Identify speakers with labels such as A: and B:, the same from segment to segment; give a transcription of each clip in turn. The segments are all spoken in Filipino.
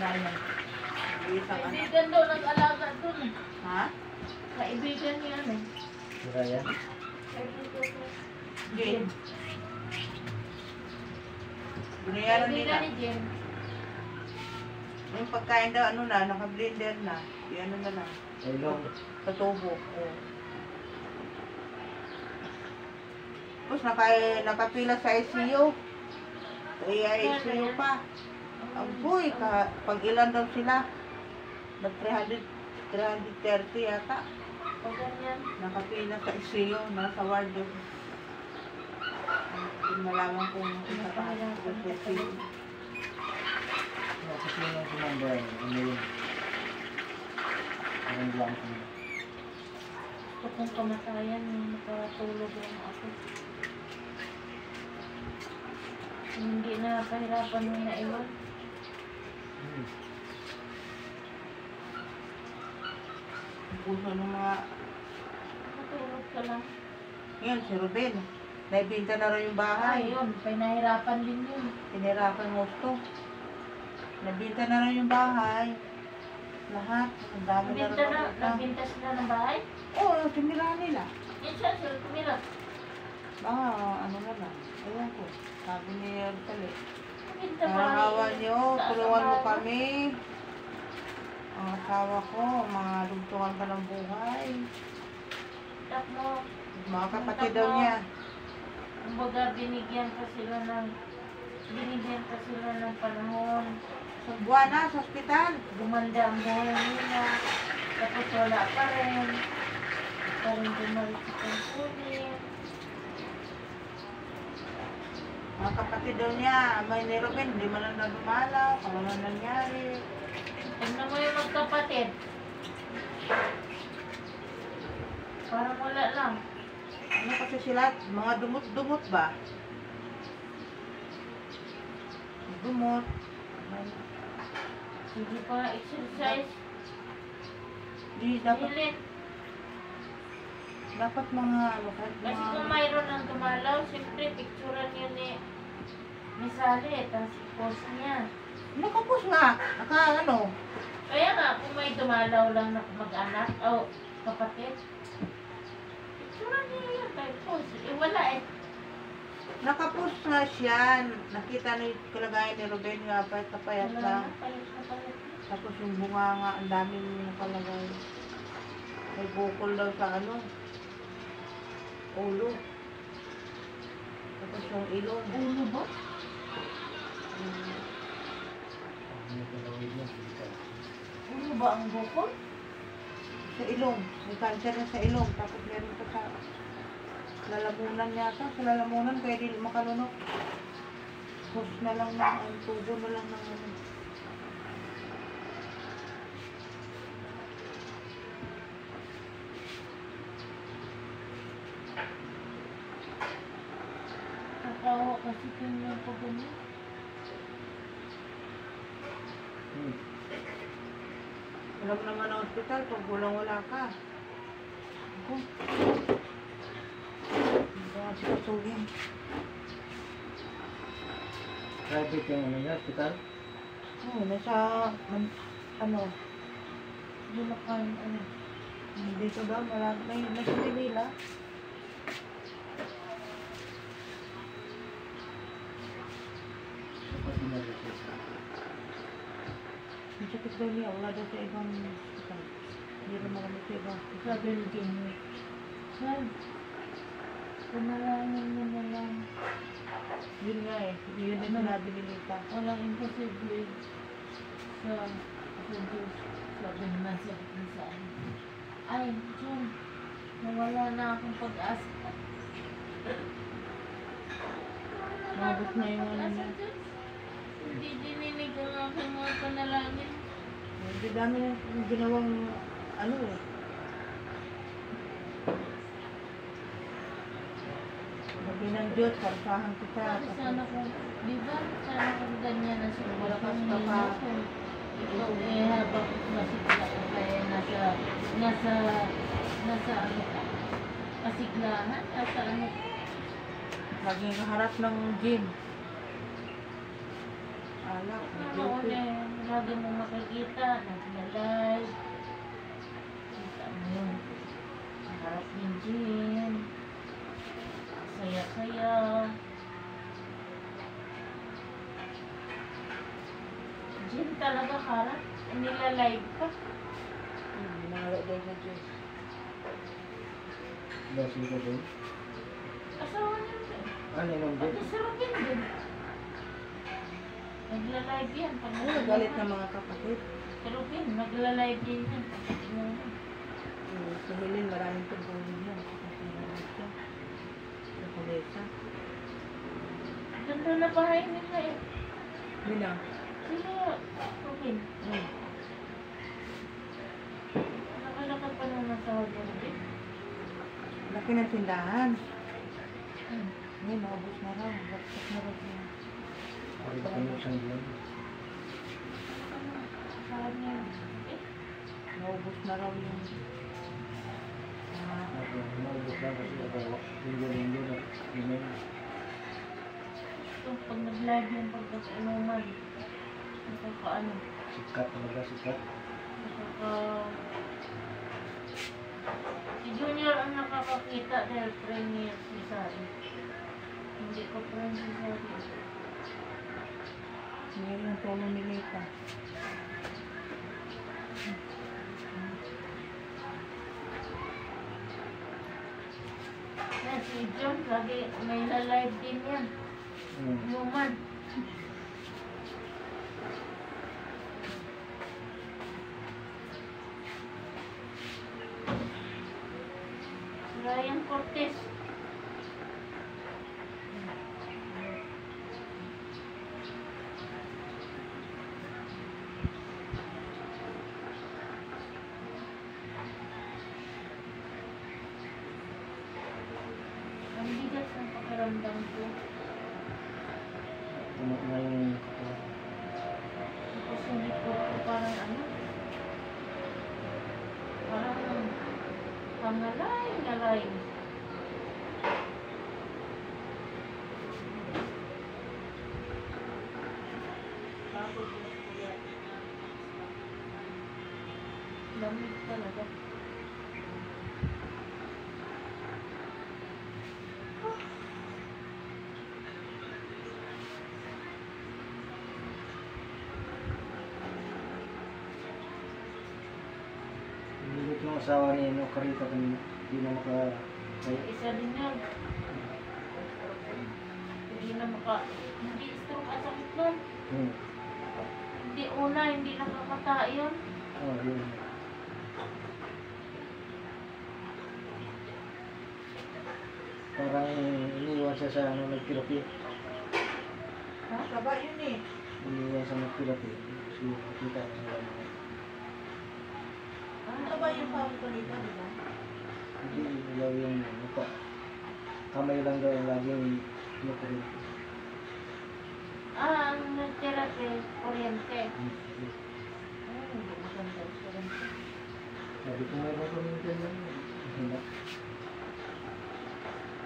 A: Sayang. Isang anak.
B: Kaibigan daw nag-alaga doon eh.
A: Ha?
B: Kaibigan niya eh.
C: Sira yan.
B: Kaibigan niya.
A: Jane. Binayaran nila.
B: Kaibigan ni Jen.
A: Yung pagkain daw, ano na, naka-blender na. Yan na lang.
C: Ilong.
A: Sa tubo. Oh. Tapos nakapila sa ICU. Sa ICU pa. Ang boy, pag ilan daw sila. Nag 330 yata.
B: O ganyan.
A: Nakapila sa ICU, nasa ward doon. Hindi malaman kung isa pa sa ICU.
C: Kasi yung sumanda, ano yun? Parang lang ko.
B: Ito kung kamatayan, nakatulog lang ako. Hindi na pahirapan mo na iwan.
A: Ang puso ng mga...
B: Matulog ka lang.
A: Ngayon, si Ruben. Naibinta na rin yung bahay.
B: Ay, yun. Pinahirapan din yun.
A: Pinirapan mo ito. Nabinta na rin yung bahay. Lahat. Ang dami na rin utang.
B: Nagbinta sila ng bahay?
A: Oo, tinira nila.
B: Minsan sila tumira.
A: Ano na lang. Ewan ko. Sabi ni Tali.
B: Nagbinta bahay.
A: Nakahawa niyo,
B: Sa
A: tulungan mo
B: asawa.
A: kami. Ang asawa ko, mga lugtungan pa ng buhay.
B: Tak mo.
A: Mga kapatid daw niya.
B: Kumbaga, binigyan pa sila ng panahon.
A: Sa Buwana, sa ospital.
B: Gumanda ang buhay nila. Tapos wala pa rin. Pa rin bumalik sa pangkunin.
A: Mga kapatid daw niya, may ni Ruben, hindi man lang na dumalaw, kung ano nangyari.
B: Tignan mo yung magkapatid. Parang wala lang.
A: Ano kasi sila, mga dumot-dumot ba? Dumot.
B: Hindi pa exercise.
A: Di, dapat
B: Hilit.
A: mga, kahit
B: Kasi
A: mga,
B: kung mayroon ng dumalaw, siyempre picturean yun ni Sally. Tapos post niya.
A: nakapos nga, ano,
B: Kaya nga, kung may dumalaw lang na mag-anak o kapatid, picturean niya yun kay post. Wala eh.
A: nakapos nga siya, nakita na yung kalagayan ni Ruben nga, payat
B: Wala
A: lang.
B: na, palit na palit.
A: Tapos yung bunga nga, ang daming nakalagay. May bukol daw sa ulo. Tapos yung ilong.
B: Ulo ba?
C: Ano ito tawag niya?
B: Ulo ba ang bukol?
A: Sa ilong. May cancer na sa ilong. Tapos meron pa sa lalamunan yata. Sa lalamunan kaya di makalunok. Hose na lang ng tubo na lang ng
B: Nakawa kasi kanya pa ganyan.
A: Wala mo naman ang ospital pag wala ka. Ako. Hindi ka sikasugin.
C: Private yung ano niya, hospital?
A: Oo, nasa,
B: Bulacan, ano.
A: dito daw, may sa Manila.
C: Kapag pinag-research.
A: May sakit daw niya, wala daw sa ibang hospital. Hindi naman kami sa ibang hospital.
B: Sabi ni Jimmy, Sal, panalangin mo na lang.
A: Yun nga eh, yun ang sinabi ni Lita.
B: Walang imposible sa Diyos. Sabi naman sa saan. Ay, John, nawala na akong pag-asa.
A: Mabot na yung ano niya.
B: Hindi dininig ang aking mga panalangin.
A: Hindi dami yung ginawang eh. Sabi ng Diyos, sarsahan kita.
B: Sabi sana ko, di ba? Sana kung ganyan na siya.
A: Malakas
B: Kung
A: ka pa.
B: ikaw eh habang masigla ka kaya nasa ano ka? Kasiglahan? Nasa ano?
A: Laging harap ng gym. alak.
B: Ano ulit, lagi mo makikita, nagla-live. Kita mo yun. Ang harap ni Jean. Saya-saya. Jean talaga harap. Nila-live ka.
A: Nangalo dahil sa Diyos.
C: Basi ko din.
B: Asawa niya rin.
C: Ano yung
B: Pati
C: din?
B: si Robin din. Nagla-live yan. Pag
A: Ano, galit ng mga kapatid.
B: Si Robin, nagla-live din yan.
A: Si Helen, maraming tungkulin yan. Kasi naman siya. Sa kulesa.
B: Ganda na bahay nila eh.
A: Yun na.
B: Sila, Robin. Nakalakad pa naman sa Robin.
A: Laki ng tindahan.
B: Hmm.
A: Ngayon, maubos na raw. Bakit na raw siya.
C: Ako ba kayo isang buwan?
B: Sabi niya, eh,
A: Maubos na raw yung...
C: Ako, maubos lang kasi ako linggo-linggo na email.
B: ito, pag nag-live yung pagkakainuman, nakakaano,
C: Sikat talaga, sikat.
B: nakaka... Si Junior ang nakakakita dahil friend niya si Sari. Hindi ko friend si Sari.
A: Ngayon yung tono ni Lita.
B: Yan, si John, lagi may na-live din yan. Inuman. Ryan Cortez. Ang bigat ng pakiramdam ko.
C: Na yung katawan.
B: Tapos hindi ko parang ano. Parang pangalay. Lamig talaga.
C: Hindi yung asawa ni Karita kanina. Hindi na maka...
B: Isa din yan. Hindi stroke ang sakit nun. Hindi una, hindi nakakata yun.
C: Oh, yun. Parang iniwan siya sa nagtherapy.
B: Ha?
A: Saba yun eh.
C: Iniwan sa nagtherapy. Kasi nakita niya na
A: Ano ba yung pangkalita, di ba?
C: hindi ilaw yung mukha. Kamay lang daw yung laging kinukuryente.
B: Ang nag-therapy, kuryente. Ay, hindi maganda yung kuryente.
C: Sabi ko meron ko minsan lang. Hindi.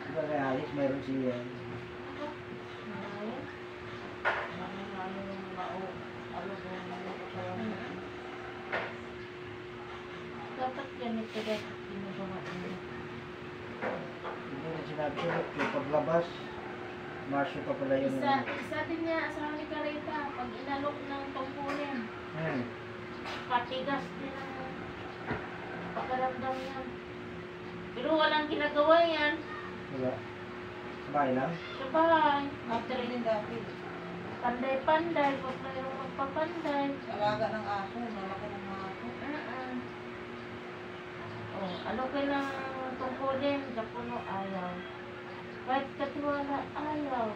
C: Diba kay Alice, meron siya.
B: Ay,
A: Ano yung
B: dapat ganito dapat ginagawa nila.
C: Hindi na sinabi ko, yung paglabas, Marso pa pala yun.
B: Isa din niya, asawa ni Carita, pag inalok ng tungkulin, patigas din ang pakiramdam niya. Pero walang ginagawa yan.
C: Diba? Sabay lang.
B: Sa bahay,
A: After din dati.
B: panday-panday, kung mayroong magpapanday.
A: Alaga ng aso, malaki ng aso.
B: Oh, ano kayo ng tungkulin, Japono ayaw. Kahit katiwala, ayaw.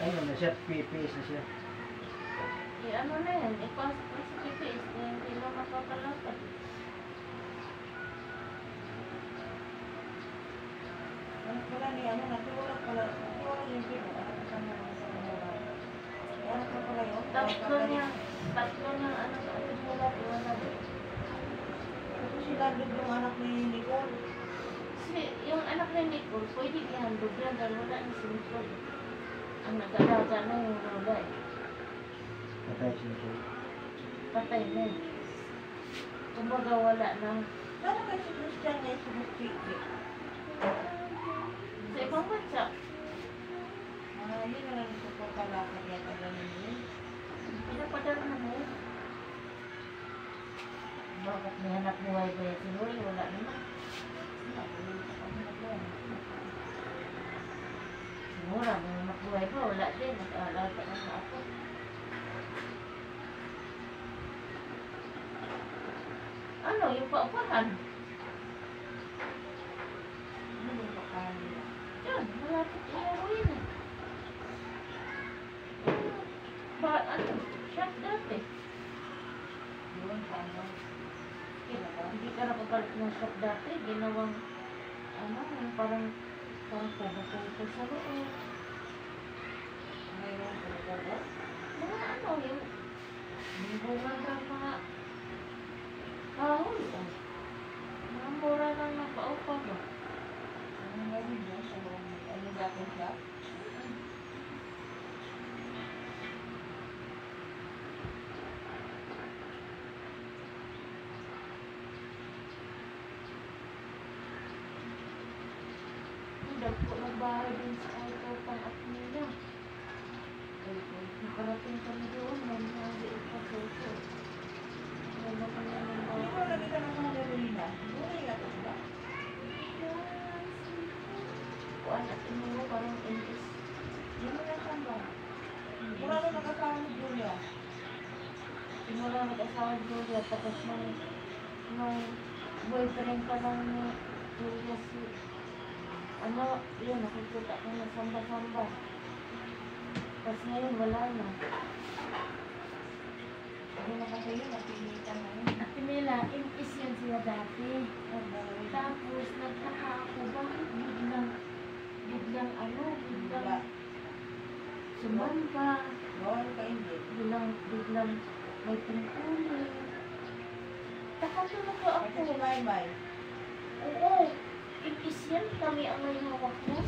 C: Ano na siya, PPS na siya.
B: Eh, ano na yan, ipasok na sa PPS, eh, hindi na makakalakad.
A: Ano pala ni ano, natulog pala. Natulog yung pino. Ano pa sa mga sa mga. Ano pa pala yun?
B: Tatlo niya, ano sa ating mula, iwala.
A: Ito si Landog yung anak ni Nicole.
B: Kasi yung Or pwede ihandog yan dahil wala na sinutod. Ang nag-alaga na yung lola eh.
C: Patay siya po.
B: Patay na eh. Kumbaga wala na.
A: Sana kasi Christian na sumustiki.
B: Sa ibang bansa,
A: Yun na lang ito po pala kaya tagalan yun.
B: pinapadala na mo. Bakit may anak buhay ba yan? Siguro wala naman. Siguro may anak buhay ba? Wala din. Nag-aalaga na ako. Ano, yung paupahan?
A: Ano yung pakahan nila?
B: Yun, malapit i-heroin eh. Ano, shop dati.
A: Yun, paano?
B: Hindi ka nakabalik ng shop dati. Ginawang, yung parang pubo-pubo sa loob.
A: Ngayon, talaga.
B: Yung bunga ng mga kahoy. Mga mura lang ng paupa ba?
A: Ano ngayon doon sa loob? Ano dati siya?
B: Dagpo ng bahay din sa ayaw pang at nila. Nakarating kami doon, nangyari pa soso. Wala ka na ng
A: Hindi ko lagi ka ng mga Carolina. Buhay nga ito sila.
B: kuan at mo parang NS.
A: Hindi mo na saan ba? Mura na nag-asawa ni Julia.
B: Simula nag-asawa ni Julia, tapos nung boyfriend pa lang ni Julia si yun, nakikita ko na samba-samba. Tapos ngayon wala na.
A: Hindi na kasi yun, napilitan na yun.
B: Ate Mela, NS yan siya dati. Tapos nagtaka ako, bakit biglang sumamba,
A: Bawal ka hindi.
B: biglang may tungkulin. Nakatulog ako.
A: Kasi si Maymay.
B: Oo, NS yan, kami ang may hawak mo.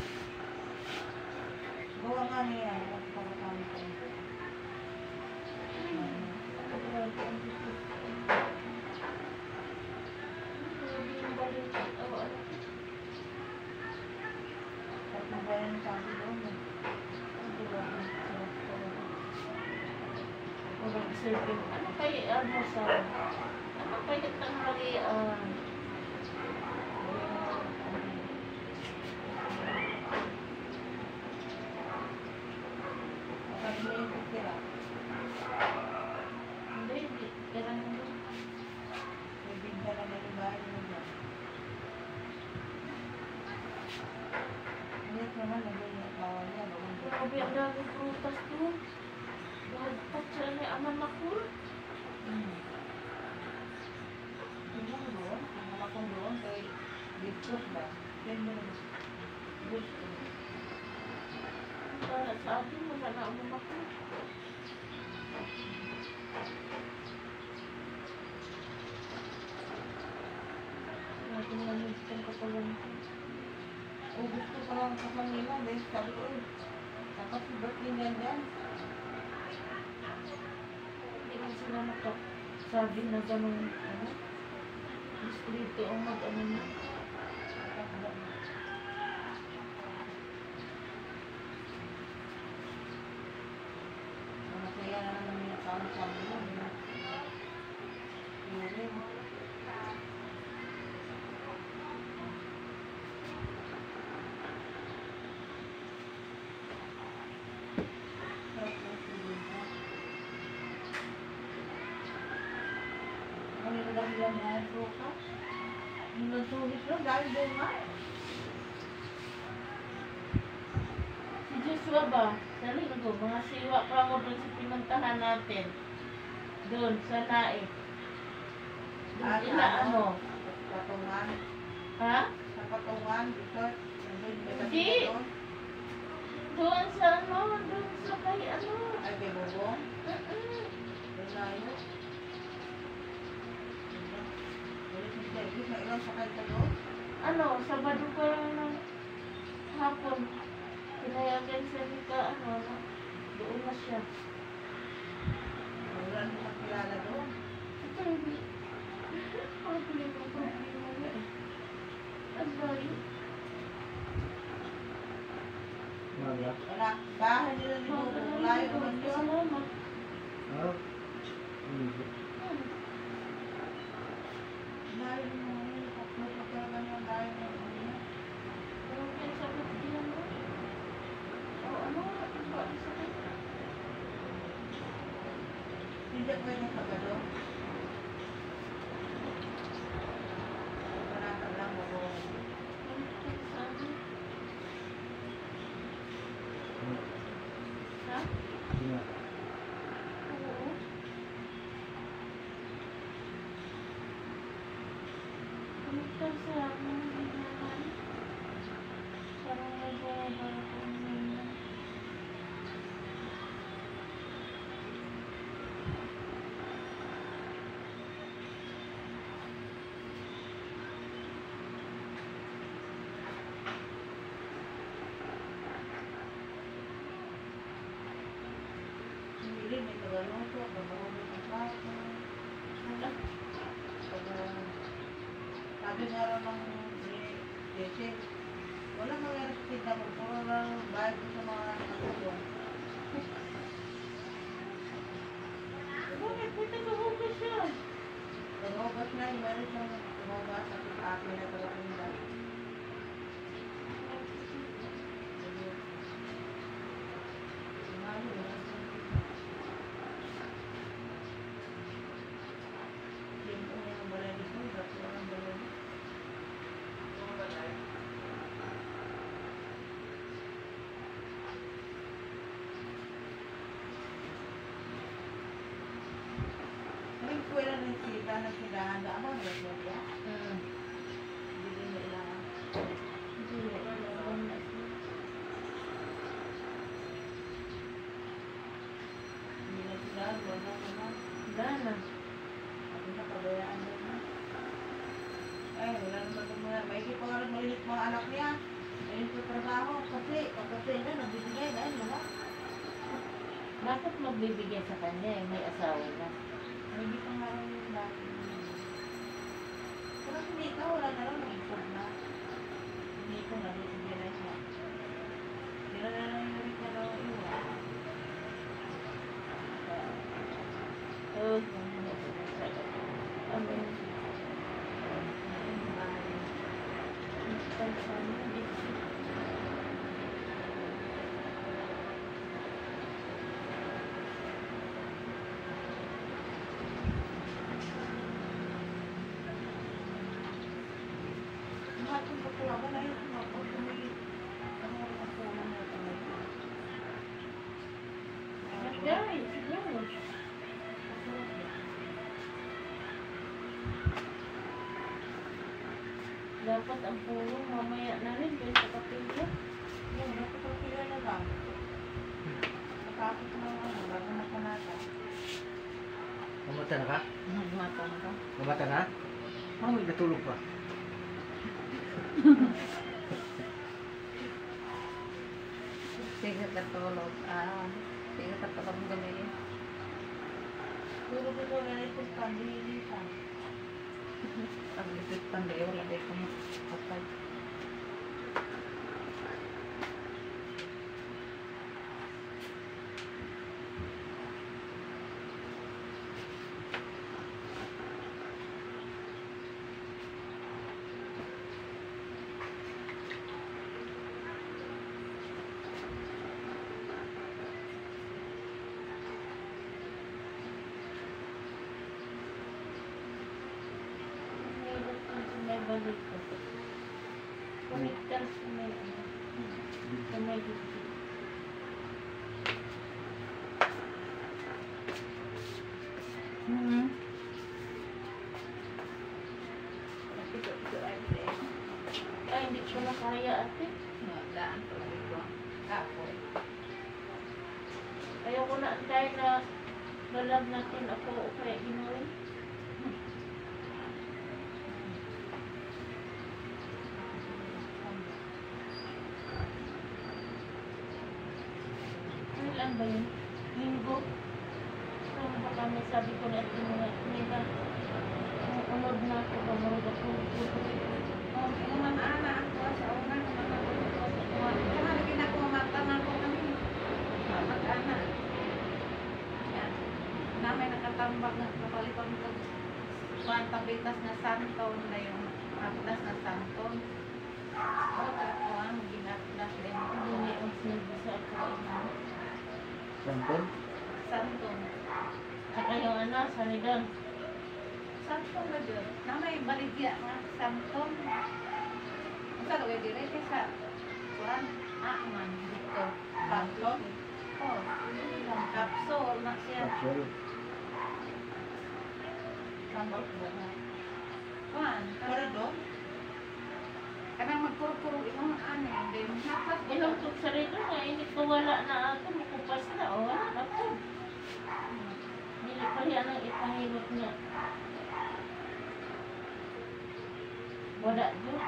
A: Gawa nga niya. Pagkakasama ko. At magaling sa akin doon.
B: Ano kaya tanghalian?
A: Kapag mo yung pagkira.
B: Hindi, kaya nyo.
A: May bigla na may bahay mo dyan. Ngayon naman, naging bawal niya.
B: Grabe ang daming prutas doon. Lagpat siya ni aman ako.
A: Tingnan mo doon. Ang anak ko doon kay Dipos ba? Yan mo naman. Gusto.
B: Para sa akin, wala na aman ako. Natin namin sa katawan ko.
A: O gusto ko lang sa kanila. Dahil sabi ko, dapat si birthday niya dyan.
B: Hindi man sila nakasabi na ganun, gusto dito ang mag-ano na.
A: Masaya na naman yung tao sa mga. Yun. Ano yung dahilan na suka? Yung nagsulit lang dahil bunga.
B: Si Joshua ba? Sa linggo, mga siwa pa mo doon sa pinuntahan natin. Doon, sa Naik. Doon sila
A: Patungan.
B: Ha?
A: Sa patungan. Dito.
B: Hindi. Doon sa doon sa kay
A: Ay, kay Bobong.
B: Mm-mm.
A: Layo. Ulit ni David, may ilang sakay ka doon?
B: Sabado pa lang ng kahapon, pinayagan siya ni ka, doon na siya.
A: Wala naman kilala doon.
B: Ang problema niya eh. Ang dali.
C: Maga.
A: Wala, bahay nila ni Bobo. Layo naman yun.
B: Salamat.
C: Ah. Hindi.
A: Layo naman yun. Tatlo pa talaga niya. Layo naman yun.
B: Pero kaya sakit din mo. O ano, iba ang sakit.
A: Hindi pwede pagado. Panatag lang ako.
B: Ano kaya sa akin? Ha?
C: Sino?
B: Oo. Kumita sa akin, hindi naman. Parang may bumabara ko ngayon.
A: Hindi, may tagaluto. Pagkakabot ang plato.
B: Wala.
A: Sabi nga raw ng Jesse, wala mangyari sa tinda mo. Puro lang bayad ko sa mga nakatulong.
B: Bakit? May tagahugas siya.
A: Pag-ugas na, meron siyang pag-ugas at akin na tagapunta. May kuwela ng sita na silahan na ama na siya. Hindi din na ilangan.
B: Hindi. Wala na siya.
A: Hindi na silahan, wala naman.
B: Gana.
A: Ako na kabayaan na na. Ay, wala naman ng mga, may pa nga rin malilit mga anak niya. Ayun sa trabaho, kasi, pagkasi na, nagbibigay na yun, naman.
B: Bakit magbibigay sa kanya eh? May asawa na.
A: Hindi pa nga rin yung dati. Pero hindi ka, wala na lang, nag-ipon na. Hindi ko na, hindi na siya. Sila na lang yung rin ka daw iwan.
B: Oh, amin.
A: Lahat yung pagkulaban na yun, pag tumili. Ano rin ang kulang na ito ngayon?
B: Nagdari, siguro. Dapat ang pulo mamaya na rin doon sa kapilya.
A: Yung, napapapila na lang. Matapos na ano, bago makanata.
C: Mamata na ka?
B: Nagmatang ka.
C: Mamata na? Mami, natulog pa.
A: Sige katulog. Sige katulog gabi. Puro ko na ito pandilisan. Ang lipit panday, wala day kong kapag.
B: May balik ko. Connector sa may ano. Sa may dito. Ay, hindi ko na kaya ate.
A: Daan ko lang ito. Kapoy.
B: Ayoko na antay na lalag natin ako o kaya ginoy. Kailan ba yun? Linggo. Nung ba kami, sabi ko na ito mga nila. Unod na ako ba, marunod ako.
A: Inuman ana ako sa una kaya lagi na ako mamatanan ko kami. Mag-ana. Yan. Namin nakatambak na kapalipang ko. Kuan tabitas na santon na yung hapdas na santon. O, kakuan, ginapdas din.
B: Hindi ang sinabi sa ako.
C: Sampol?
A: Santon.
B: Saka yung ano, sanidon.
A: Santon na dyan. Na may baligya nga santon. Ang sa lugar dire sa kuan, man dito. Santon. Oh, kapsol na siya.
C: Capsule.
A: Sambal ko ba? Kuan, karido. Kanang magpuro-puro imong ano, hindi mo nakas.
B: Ilang tug sa rito na, init ko wala na ako, makupas na, o wala na po. Dili pa yan ang ipahilot niya. Wala dyan.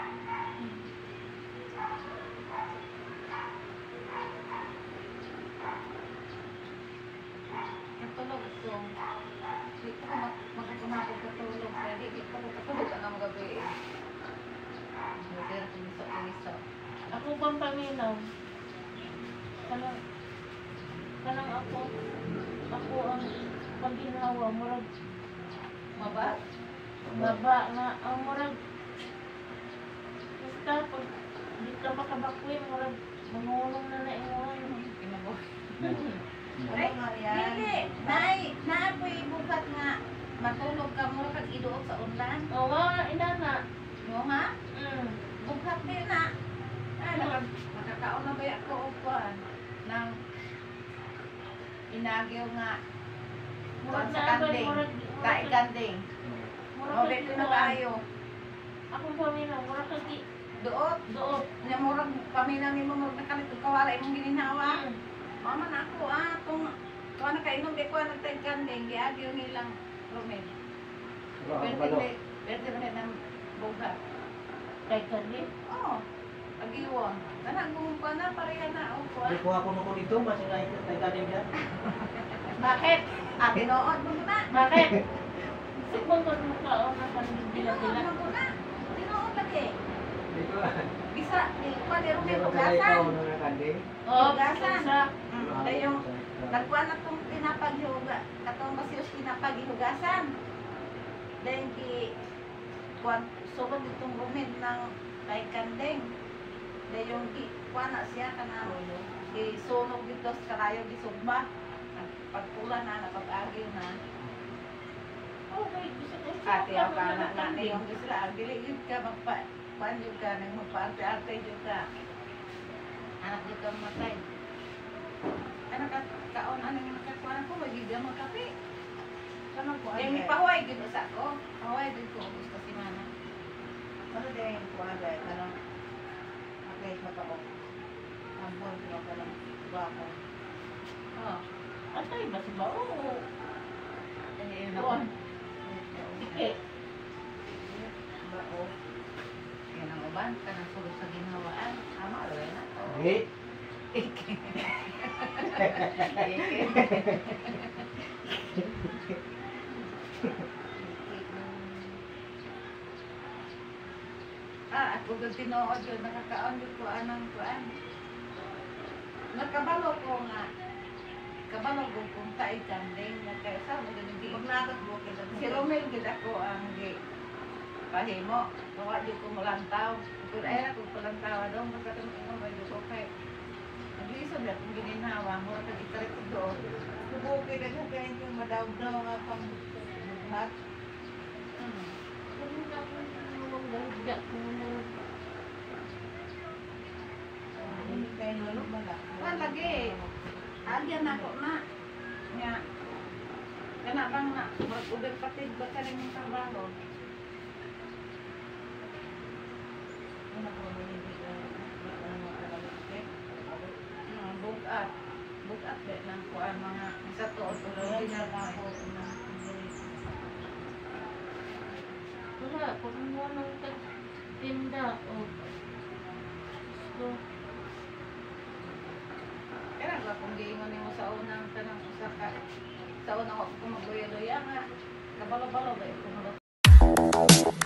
A: Katulog ito. Di ko makakumapag katulog. Kaya di ko katulog ang mga gabi. Hindi na kumiso.
B: Ako bang paminaw? Kanang ako ang paginawa, murag
A: Mabat?
B: baba nga, ang murag basta pag di ka makabakwi, murag mangulong na iwan.
A: Kinabo.
C: Ay,
A: Dili. Naapoy bukat nga matulog ka mo kag iduot sa unlan.
B: O nga, inana.
A: Mo ha?
B: Mm.
A: Bukat din na. Ay, makakaon na ba ako o kuan? Nang inagyo nga kuan sa kanding. Kai kanding. Mabit na kayo.
B: Akong paminaw, murag kagi
A: Duot.
B: doot.
A: Nya murag paminaw nimo murag nakalit og kawala imong gininawa.
B: Mm.
A: Mama na ako kung na kainom di ko nagtag kanding giagyo nilang rumid.
C: balo.
A: Pwede rin ng bugat.
B: Kay kagi.
A: Oo. Agiwon. Kanang gumpa na pareha na o kuan.
C: Di ko ako nung dito, masingay ko tayo galing dyan.
B: Bakit?
A: Binood mo na.
B: Bakit? Sibong ko nung kaon na panibila-bila.
A: Binood mo na. Binood lagi.
C: Dito,
A: Bisa, kuan ni rumid
C: meron ka ikaw
A: ugasan.
C: nung nakanding.
B: Oh,
A: Hugasan.
B: sa
A: Yung nagkuan na tong tinapaghiuga. Katong basiyos tinapaghiugasan. Then kuan sugod itong rumid ng kay kandeng. Then yung kuan na siya kanang isunog dito sa karayo gisugba. Pagpula na napag-agyo na.
B: okay, gusto ko.
A: Ate ako na na yung gisla. Ang dili yun ka magpa yun ka nang magpa-arte-arte yun ka. Anak yun ka matay. Anak kaon anong nakakuan ko magiging mo kape. Sama ko ay mi pahuay gid sa ko. Pahuay gid ko gusto si mama. Ano din ko ada kanang okay sa pao. Ambon ko ka lang bako. Oh,
B: Atay ba si ba? Oo.
A: eh
B: Kuan.
A: Ike. Bao. Yan ang uban kanang sulod sa ginhawaan. Ama ro na.
C: Di.
A: Ike. Ako gud tinuod yun, nakakaon yun ko anang kuan. Nakabalo ko nga. Kabalo ko kung tayo kanding, nagkaisa mo din hindi. Maglagat mo kita. Si Romel gid ako ang gi pahimo. Nawa di ko mulantaw. Kung ay ako palantaw daw, magkatong ingon ba ko kay. Nag-iisog na kung gininawa mo, kag-itarit ko doon. Subukin na kung kain yung madaw-daw nga pang buhat.
B: Kung na ako nung gahigya ko nung
A: Hindi kayo lalo ba na? Lagi. Agyan ako na. Nga. Kana bang na, mag-ubig patid ba ka rin yung trabaho? Ano ko, hindi ko bukat. Bukat ba ng kuan mga isa to o tuloy na ako.
B: wala, kung mo nung tinda o gusto.
A: Kaya nga kung giingon mo sa
D: Sa unang ako magluya-luya nga. Nabalo-balo ba yung